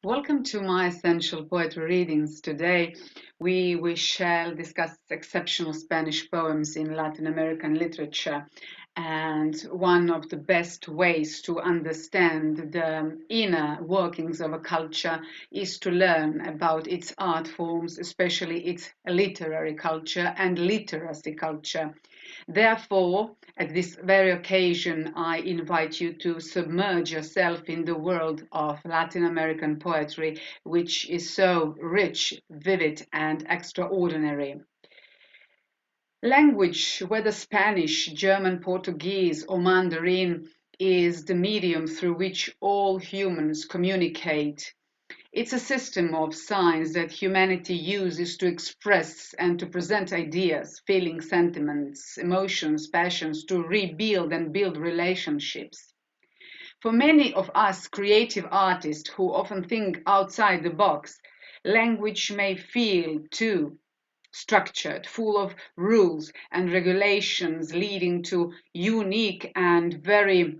Welcome to my Essential Poetry Readings. Today we shall discuss exceptional Spanish poems in Latin American literature. And one of the best ways to understand the inner workings of a culture is to learn about its art forms, especially its literary culture and literacy culture. Therefore, at this very occasion, I invite you to submerge yourself in the world of Latin American poetry, which is so rich, vivid, and extraordinary. Language, whether Spanish, German, Portuguese, or Mandarin, is the medium through which all humans communicate. It's a system of signs that humanity uses to express and to present ideas, feelings, sentiments, emotions, passions, to rebuild and build relationships. For many of us creative artists who often think outside the box, language may feel too structured, full of rules and regulations, leading to unique and very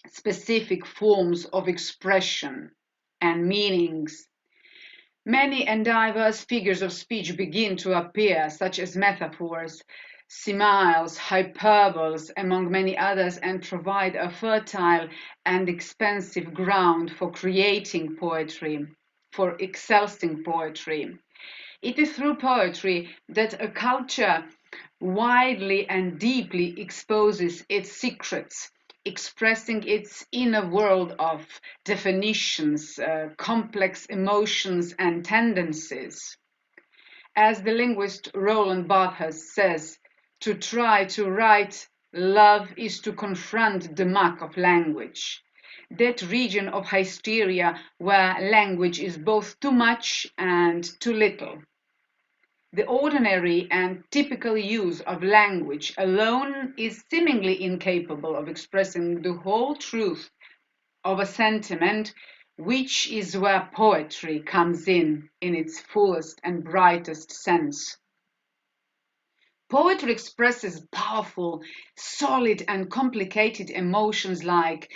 specific forms of expression and meanings. Many and diverse figures of speech begin to appear, such as metaphors, similes, hyperboles, among many others, and provide a fertile and expansive ground for creating poetry, for excelling poetry. It is through poetry that a culture widely and deeply exposes its secrets, expressing its inner world of definitions, complex emotions, and tendencies. As the linguist Roland Barthes says, to try to write love is to confront the muck of language. That region of hysteria where language is both too much and too little. The ordinary and typical use of language alone is seemingly incapable of expressing the whole truth of a sentiment, which is where poetry comes in its fullest and brightest sense. Poetry expresses powerful, solid, and complicated emotions like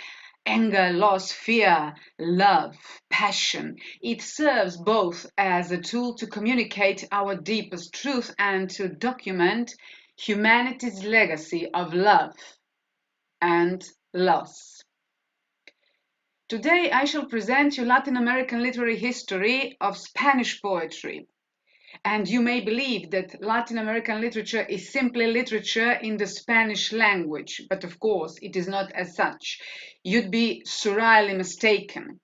anger, loss, fear, love, passion. It serves both as a tool to communicate our deepest truth and to document humanity's legacy of love and loss. Today I shall present you Latin American literary history of Spanish poetry. And you may believe that Latin American literature is simply literature in the Spanish language, but of course it is not as such. You'd be sorely mistaken.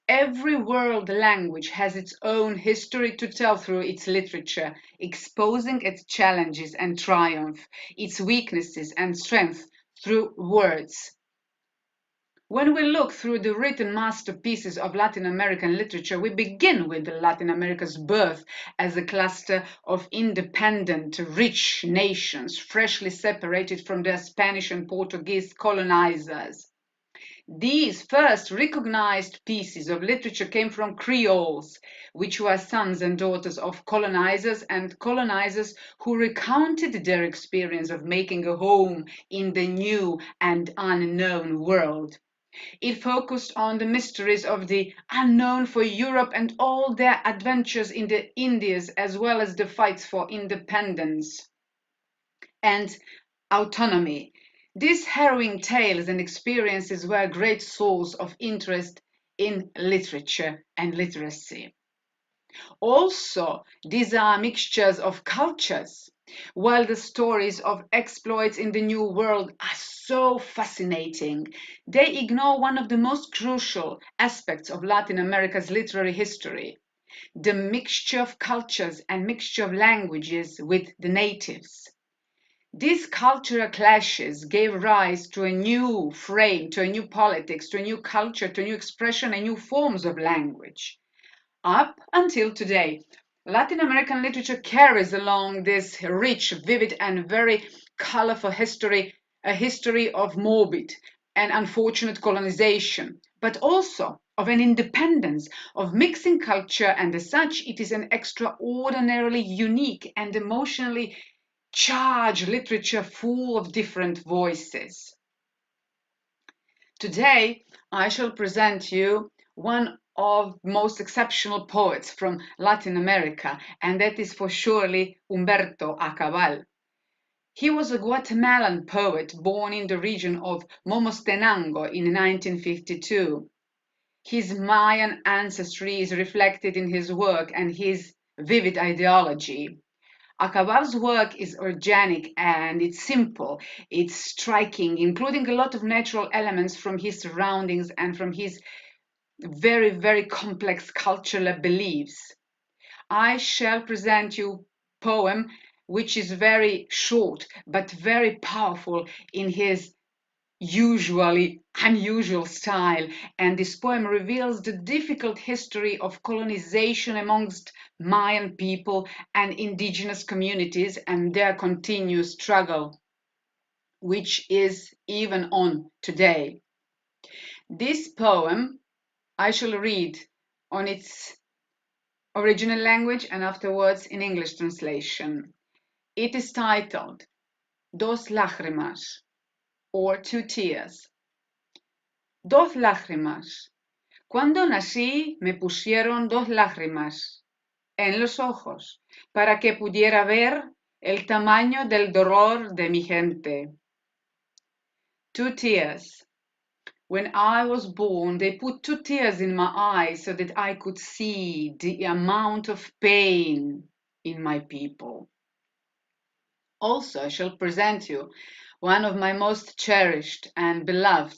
Every world language has its own history to tell through its literature, exposing its challenges and triumph, its weaknesses and strength through words. When we look through the written masterpieces of Latin American literature, we begin with Latin America's birth as a cluster of independent, rich nations, freshly separated from their Spanish and Portuguese colonizers. These first recognized pieces of literature came from Creoles, which were sons and daughters of colonizers and colonizers who recounted their experience of making a home in the new and unknown world. It focused on the mysteries of the unknown for Europe and all their adventures in the Indies, as well as the fights for independence and autonomy. These harrowing tales and experiences were a great source of interest in literature and literacy. Also, these are mixtures of cultures. While the stories of exploits in the New World are so fascinating, they ignore one of the most crucial aspects of Latin America's literary history, the mixture of cultures and mixture of languages with the natives. These cultural clashes gave rise to a new frame, to a new politics, to a new culture, to a new expression, and new forms of language. Up until today, Latin American literature carries along this rich, vivid, and very colorful history, a history of morbid and unfortunate colonization, but also of an independence, of mixing culture, and as such, it is an extraordinarily unique and emotionally charged literature full of different voices. Today, I shall present you one of most exceptional poets from Latin America, and that is for surely Humberto Acabal. He was a Guatemalan poet born in the region of Momostenango in 1952. His Mayan ancestry is reflected in his work and his vivid ideology. Akabal's work is organic and it's simple, it's striking, including a lot of natural elements from his surroundings and from his very, very complex cultural beliefs. I shall present you a poem which is very short but very powerful in his usually unusual style, and this poem reveals the difficult history of colonization amongst Mayan people and indigenous communities and their continuous struggle, which is even on today. This poem I shall read on its original language and afterwards in English translation. It is titled Dos Lágrimas, or Two Tears. Dos lágrimas. Cuando nací me pusieron dos lágrimas en los ojos para que pudiera ver el tamaño del dolor de mi gente. Two tears. When I was born, they put two tears in my eyes so that I could see the amount of pain in my people. Also, I shall present you one of my most cherished and beloved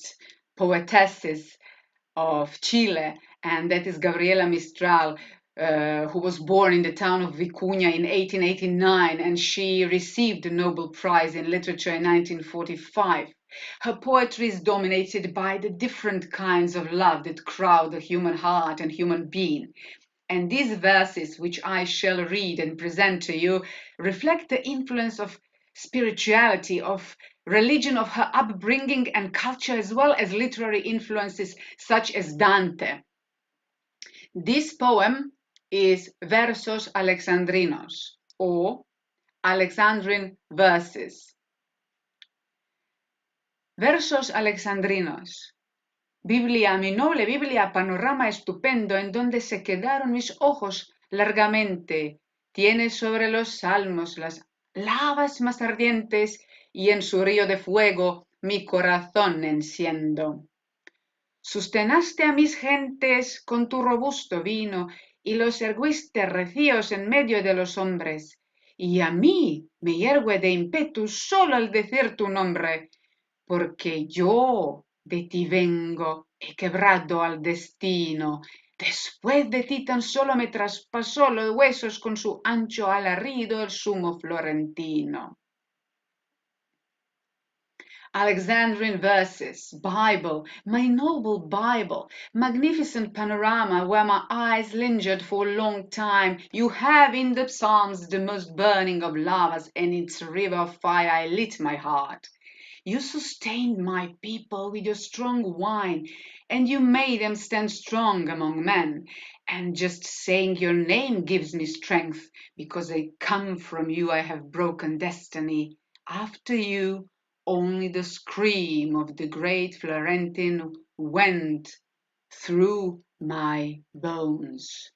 poetesses of Chile, and that is Gabriela Mistral, who was born in the town of Vicuña in 1889, and she received the Nobel Prize in Literature in 1945. Her poetry is dominated by the different kinds of love that crowd the human heart and human being. And these verses, which I shall read and present to you, reflect the influence of spirituality, of religion, of her upbringing and culture, as well as literary influences such as Dante. This poem is Versos Alexandrinos, or Alexandrine verses. Versos Alexandrinos. Biblia, mi noble Biblia, panorama estupendo en donde se quedaron mis ojos largamente. Tiene sobre los salmos las lavas más ardientes y en su río de fuego mi corazón enciendo. Sustenaste a mis gentes con tu robusto vino y los erguiste recios en medio de los hombres. Y a mí me yergue de ímpetu solo al decir tu nombre, porque yo de ti vengo, he quebrado al destino. Después de ti tan solo me traspasó los huesos con su ancho alarido el sumo florentino. Alexandrine verses, Bible, my noble Bible, magnificent panorama where my eyes lingered for a long time. You have in the Psalms the most burning of lavas, and its river of fire I lit my heart. You sustained my people with your strong wine, and you made them stand strong among men. And just saying your name gives me strength, because I come from you, I have broken destiny. After you, only the scream of the great Florentine went through my bones.